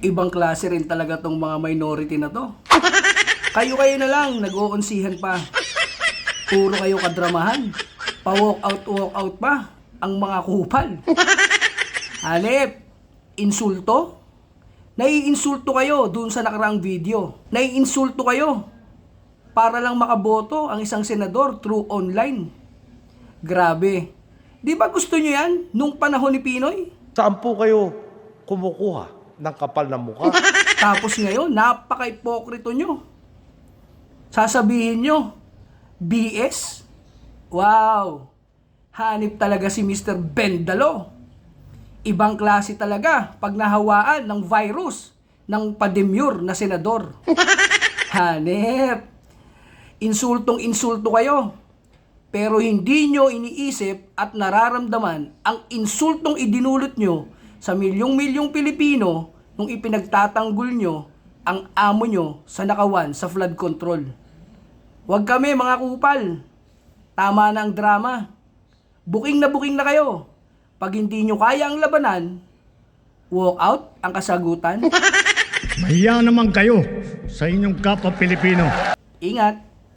Ibang klase rin talaga tong mga minority na to. Kayo na lang, nag-uunsihan pa. Puro kayo kadramahan. Pa-walk out pa ang mga kupal. Hanep, insulto? Naiinsulto kayo dun sa nakaraang video. Naiinsulto kayo para lang makaboto ang isang senador through online. Grabe. Di ba gusto nyo yan nung panahon ni Pinoy? Saan po kayo kumukuha ng kapal na mukha? Tapos ngayon, napaka-ipokrito nyo. Sasabihin nyo, BS? Wow! Hanip talaga si Mr. Bendalo. Ibang klase talaga pag nahawaan ng virus ng pademure na senador. Hanip! Insultong-insulto kayo. Pero hindi nyo iniisip at nararamdaman ang insultong idinulot nyo sa milyong-milyong Pilipino nung ipinagtatanggol nyo ang amo nyo sa nakawan sa flood control. Huwag kami mga kupal. Tama na ang drama. Buking na kayo. Pag hindi nyo kaya ang labanan, walk out ang kasagutan. Mahiya naman kayo sa inyong kapwa Pilipino. Ingat!